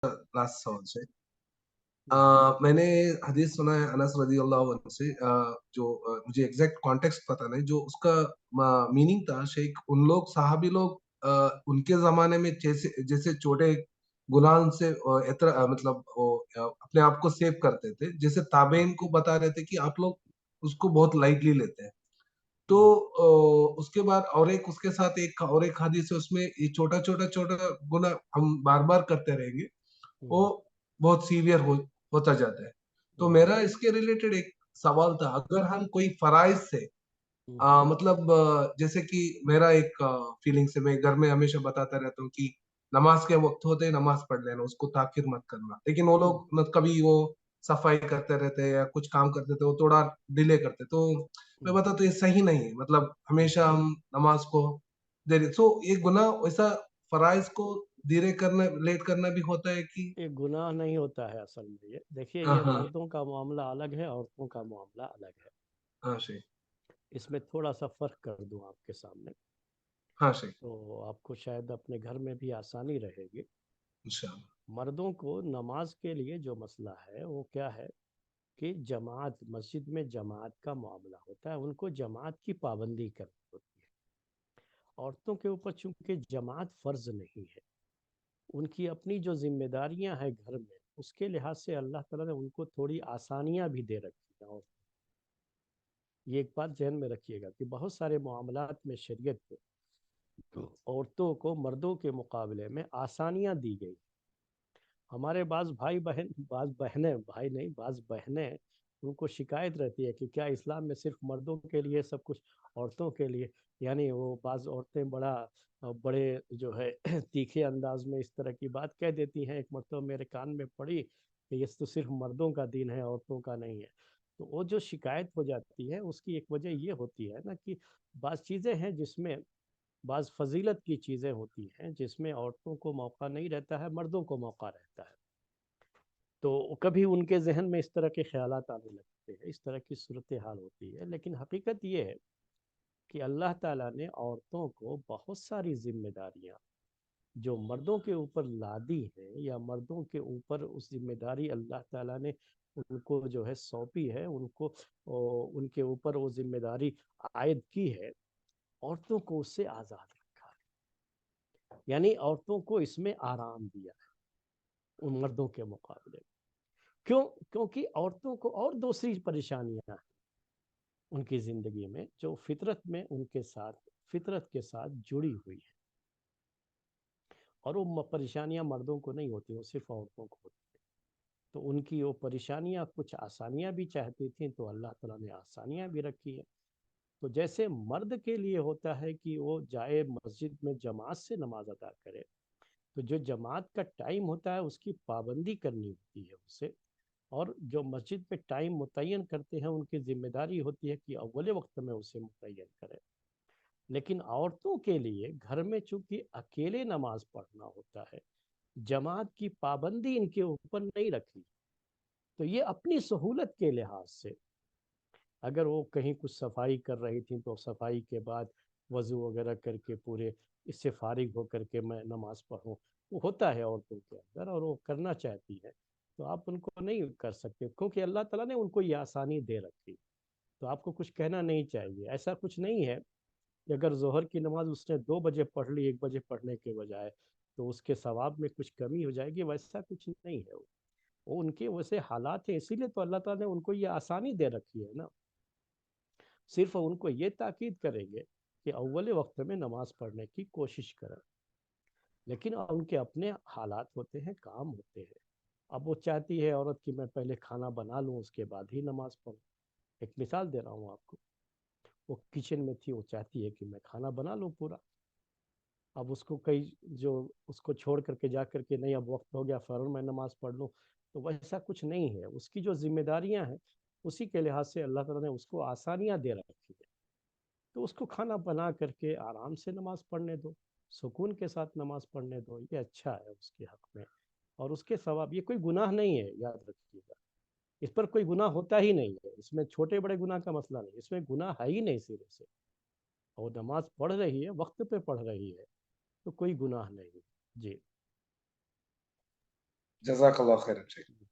Last सवाल से। हम्म, मैंने हदीस सुना है अनस रज़ी अल्लाहु अन्हु से, जो मुझे एग्ज़ैक्ट कॉन्टेक्स्ट पता नहीं, जो उसका मीनिंग था शेख, उन लोग सहाबी लोग उनके ज़माने में जैसे जैसे छोटे गुनाह से मतलब वो अपने आप को सेव करते थे, जैसे ताबेइन को बता रहे थे कि आप लोग उसको बहुत लाइटली लेते हैं। तो हम्म, उसके बाद और एक उसके साथ एक और एक हदीस है, उसमें ये छोटा-छोटा गुनाह हम बार-बार करते रहेंगे, वो हम्म, बहुत सीवियर होता जाता है। तो हम्म, मेरा इसके रिलेटेड एक सवाल था, अगर हम कोई फ़राइज़ से हम्म, मतलब जैसे कि मेरा एक फीलिंग्स है, मैं घर में हमेशा बताता रहता हूँ कि नमाज़ के वक़्त होते ही नमाज़ पढ़ लेना, उसको ताख़ीर मत करना। लेकिन वो हम्म, लोग कभी वो सफाई करते रहते हैं या कुछ काम करते थे, वो थोड़ा डिले करते। तो मैं हम्म, बताता हूँ ये सही नहीं है, मतलब हम्म। हमेशा हम नमाज़ को देरी सो ये गुनाह वैसा फ़राइज़ को धीरे करना, लेट करना भी होता है कि ये गुनाह नहीं होता है असल में। ये देखिए, हाँ, ये हाँ। मर्दों का मामला अलग है, औरतों का मामला अलग है। हाँ, शेख। इसमें थोड़ा सा फर्क कर दूं आपके सामने, हाँ, शेख। तो आपको शायद अपने घर में भी आसानी रहेगी। इंशाअल्लाह। मर्दों को नमाज के लिए जो मसला है वो क्या है कि जमात, मस्जिद में जमात का मामला होता है, उनको जमात की पाबंदी करनी होती है। औरतों के ऊपर चूंकि जमात फ़र्ज नहीं है, उनकी अपनी जो जिम्मेदारियां हैं घर में, उसके लिहाज से अल्लाह ताला ने उनको थोड़ी आसानियां भी दे रखी हैं। और ये एक बात जहन में रखिएगा कि बहुत सारे मामलात में शरीयत में तो औरतों को मर्दों के मुकाबले में आसानियां दी गई। हमारे बाज़ बहनें, भाई नहीं, बाज़ बहनें, उनको शिकायत रहती है कि क्या इस्लाम में सिर्फ मर्दों के लिए सब कुछ, औरतों के लिए? यानी वो बाज़ औरतें बड़े जो है तीखे अंदाज में इस तरह की बात कह देती हैं। एक मरतबा मेरे कान में पड़ी कि ये तो सिर्फ मर्दों का दीन है, औरतों का नहीं है। तो वो जो शिकायत हो जाती है उसकी एक वजह ये होती है ना कि बाज़ चीज़ें हैं जिसमें, बाज़ फजीलत की चीज़ें होती हैं जिसमें औरतों को मौका नहीं रहता है, मर्दों को मौका रहता है। तो कभी उनके जहन में इस तरह के ख्यालात आने लगते हैं, इस तरह की सूरत हाल होती है। लेकिन हकीकत ये है कि अल्लाह ताला ने औरतों को बहुत सारी जिम्मेदारियां जो मर्दों के ऊपर लादी हैं, या मर्दों के ऊपर उस जिम्मेदारी अल्लाह ताला ने उनको जो है सौंपी है, उनको उनके ऊपर वो जिम्मेदारी आयद की है, औरतों को उससे आज़ाद रखा है। यानी औरतों को इसमें आराम दिया है उन मर्दों के मुकाबले। क्यों? क्योंकि औरतों को और दूसरी परेशानियां हैं उनकी ज़िंदगी में, जो फितरत में उनके साथ, फितरत के साथ जुड़ी हुई है। और वो परेशानियां मर्दों को नहीं होती, वो सिर्फ औरतों को होती है। तो उनकी वो परेशानियां, कुछ आसानियां भी चाहती थी तो अल्लाह ताला ने आसानियां भी रखी है। तो जैसे मर्द के लिए होता है कि वो जाए मस्जिद में जमात से नमाज अदा करे, तो जो जमात का टाइम होता है उसकी पाबंदी करनी होती है उसे। और जो मस्जिद में टाइम मुतय्यन करते हैं उनकी जिम्मेदारी होती है कि अव्वल वक्त में उसे मुतय्यन करें। लेकिन औरतों के लिए घर में चूंकि अकेले नमाज पढ़ना होता है, जमात की पाबंदी इनके ऊपर नहीं रखी। तो ये अपनी सहूलत के लिहाज से, अगर वो कहीं कुछ सफाई कर रही थी तो सफाई के बाद वज़ू वगैरह करके पूरे इससे फारिग होकर के मैं नमाज पढ़ूं, वो होता है औरतों के अंदर और वो करना चाहती है, तो आप उनको नहीं कर सकते क्योंकि अल्लाह ताला ने उनको ये आसानी दे रखी। तो आपको कुछ कहना नहीं चाहिए। ऐसा कुछ नहीं है कि अगर जोहर की नमाज उसने 2 बजे पढ़ ली 1 बजे पढ़ने के बजाय, तो उसके सवाब में कुछ कमी हो जाएगी, वैसा कुछ नहीं है। वो उनके वैसे हालात हैं, इसीलिए तो अल्लाह ताला ने उनको ये आसानी दे रखी है ना। सिर्फ उनको ये ताकीद करेंगे कि अव्वल वक्त में नमाज पढ़ने की कोशिश करें। लेकिन उनके अपने हालात होते हैं, काम होते हैं। अब वो चाहती है औरत कि मैं पहले खाना बना लूँ उसके बाद ही नमाज पढ़ूँ। एक मिसाल दे रहा हूँ आपको। वो किचन में थी, वो चाहती है कि मैं खाना बना लूँ पूरा। अब उसको कई जो उसको छोड़ करके जा करके, नहीं अब वक्त हो गया फ़ौरन मैं नमाज पढ़ लूँ, तो वैसा कुछ नहीं है। उसकी जो जिम्मेदारियां हैं उसी के लिहाज से अल्लाह ताला ने उसको आसानियां दे रखी है। तो उसको खाना बना करके आराम से नमाज पढ़ने दो, सुकून के साथ नमाज पढ़ने दो, ये अच्छा है उसके हक में। और उसके सवाब, ये कोई गुनाह नहीं है, याद रखिएगा। इस पर कोई गुनाह होता ही नहीं है, इसमें छोटे बड़े गुनाह का मसला नहीं, इसमें गुनाह है ही नहीं सिरे से। और नमाज पढ़ रही है, वक्त पे पढ़ रही है, तो कोई गुनाह नहीं। जी। جزاک اللہ خیر شیخ.